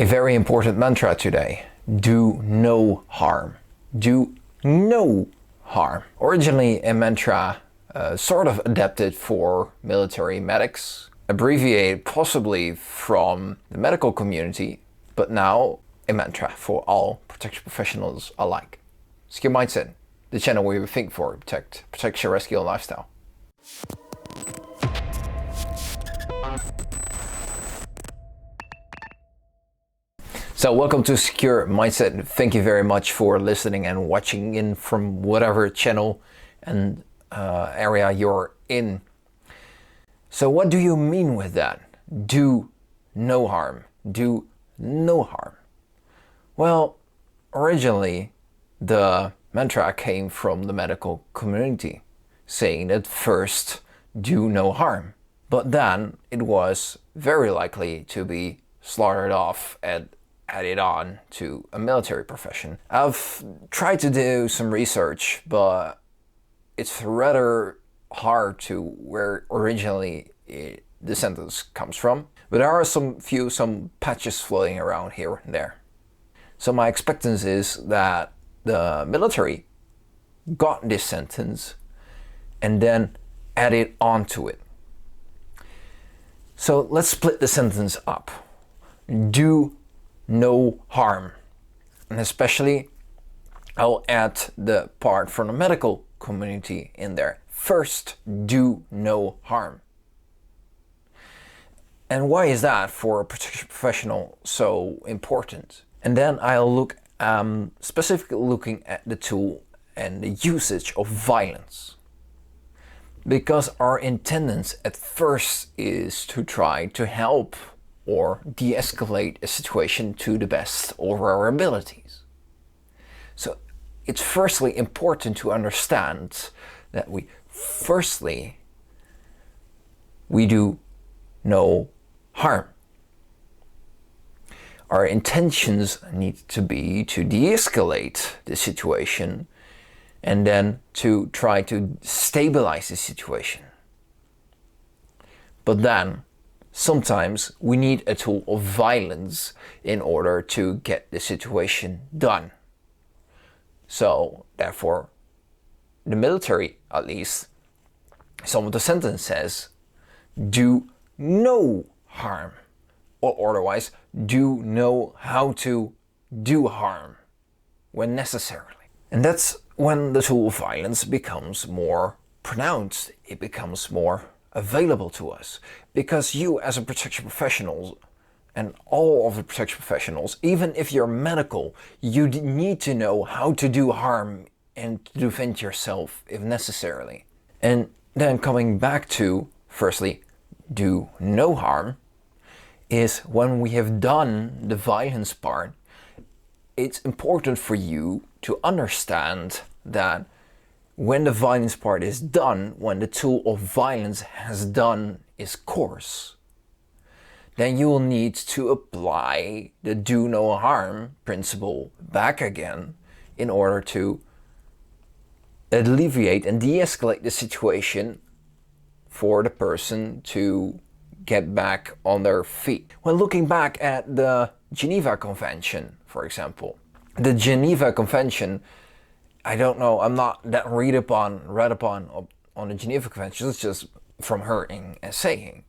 A very important mantra today. Do no harm. Do no harm. Originally a mantra sort of adapted for military medics, abbreviated possibly from the medical community, but now a mantra for all protection professionals alike. Secure Mindset, the channel where we think for protection, rescue and lifestyle. So welcome to Secure Mindset. Thank you very much for listening and watching in from whatever channel and area you're in. So what do you mean with that? Do no harm. Do no harm. Well, originally the mantra came from the medical community, saying that first do no harm. But then it was very likely to be slaughtered off and added on to a military profession. I've tried to do some research, but it's rather hard to where originally the sentence comes from. But there are some patches floating around here and there. So my expectancy is that the military got this sentence and then added on to it. So let's split the sentence up. Do no harm. And especially I'll add the part from the medical community in there. First, do no harm. And why is that for a protection professional so important? And then I'll look specifically looking at the tool and the usage of violence. Because our intention at first is to try to help or de-escalate a situation to the best of our abilities. So it's firstly important to understand that we do no harm. Our intentions need to be to de-escalate the situation and then to try to stabilize the situation. But then sometimes we need a tool of violence in order to get the situation done. So therefore, the military, at least, some of the sentence says, do no harm, or otherwise, do know how to do harm when necessarily. And that's when the tool of violence becomes more pronounced, it becomes more available to us, because you as a protection professional and all of the protection professionals, even if you're medical, you need to know how to do harm and to defend yourself if necessarily. And then coming back to firstly do no harm is when we have done the violence part, it's important for you to understand that when the violence part is done, when the tool of violence has done its course, then you will need to apply the do no harm principle back again in order to alleviate and de-escalate the situation for the person to get back on their feet. When looking back at the Geneva Convention, for example, the Geneva Convention, I don't know, I'm not that read upon on the Geneva Convention, it's just from hearing and saying,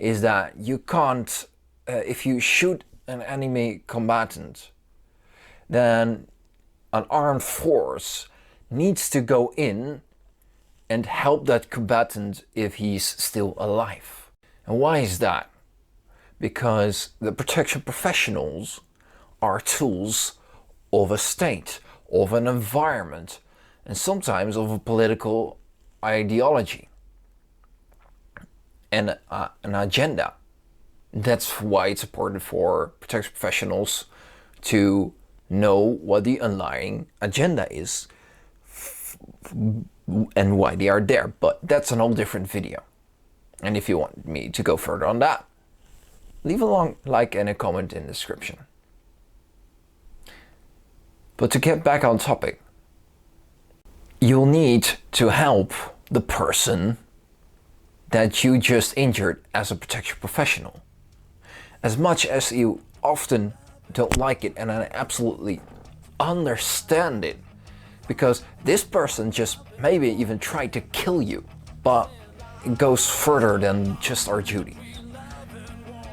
is that you can't, if you shoot an enemy combatant, then an armed force needs to go in and help that combatant if he's still alive. And why is that? Because the protection professionals are tools of a state, of an environment, and sometimes of a political ideology and an agenda. That's why it's important for protection professionals to know what the underlying agenda is and why they are there. But that's a whole different video. And if you want me to go further on that, leave a like and a comment in the description. But to get back on topic, you'll need to help the person that you just injured as a protection professional. As much as you often don't like it, and I absolutely understand it, because this person just maybe even tried to kill you, but it goes further than just our duty.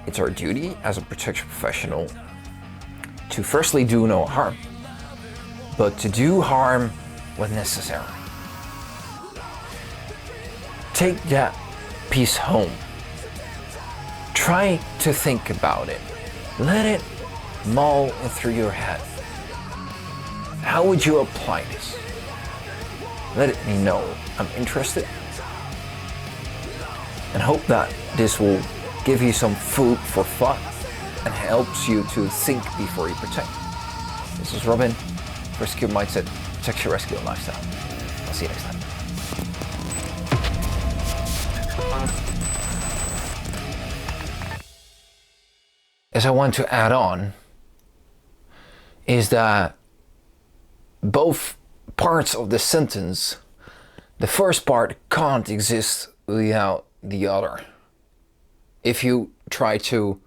It's our duty as a protection professional to firstly do no harm, but to do harm when necessary. Take that piece home. Try to think about it. Let it mull through your head. How would you apply this? Let me know. I'm interested. And hope that this will give you some food for thought and helps you to think before you protect. This is Robin for Secure Mindset, Protection, Rescue, and Lifestyle. I'll see you next time. As I want to add on is that both parts of the sentence, the first part can't exist without the other. If you try to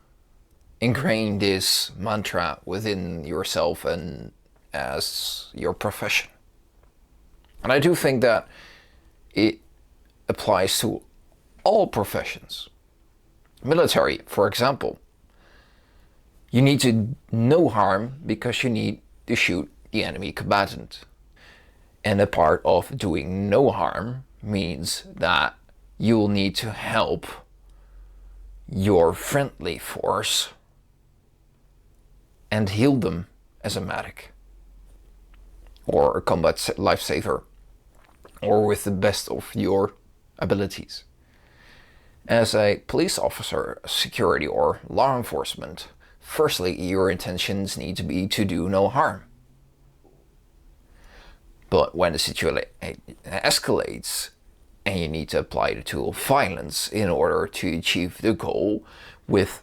ingrain this mantra within yourself and as your profession. And I do think that it applies to all professions. Military, for example. You need to no harm because you need to shoot the enemy combatant. And a part of doing no harm means that you will need to help your friendly force and heal them as a medic or a combat lifesaver, or with the best of your abilities. As a police officer, security, or law enforcement, firstly, your intentions need to be to do no harm. But when the situation escalates and you need to apply the tool of violence in order to achieve the goal with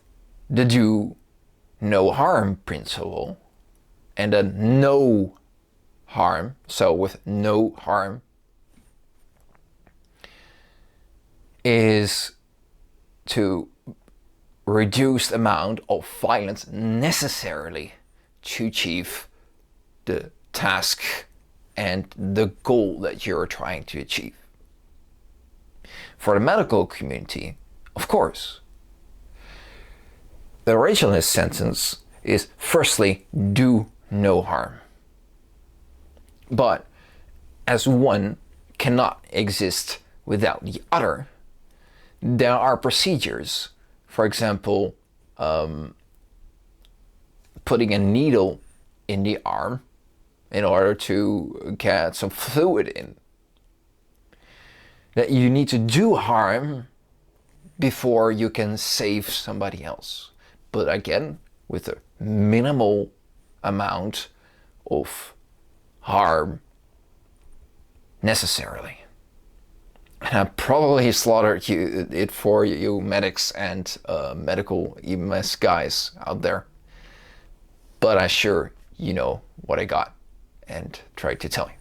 the do no harm principle, and then no harm, so with no harm, is to reduce the amount of violence necessarily to achieve the task and the goal that you're trying to achieve. For the medical community, of course, the original sentence is firstly, do no harm. But as one cannot exist without the other, there are procedures. For example, putting a needle in the arm in order to get some fluid in. That you need to do harm before you can save somebody else. But again, with a minimal amount of harm necessarily. And I probably slaughtered it for you medics and medical EMS guys out there. But I'm sure you know what I got and tried to tell you.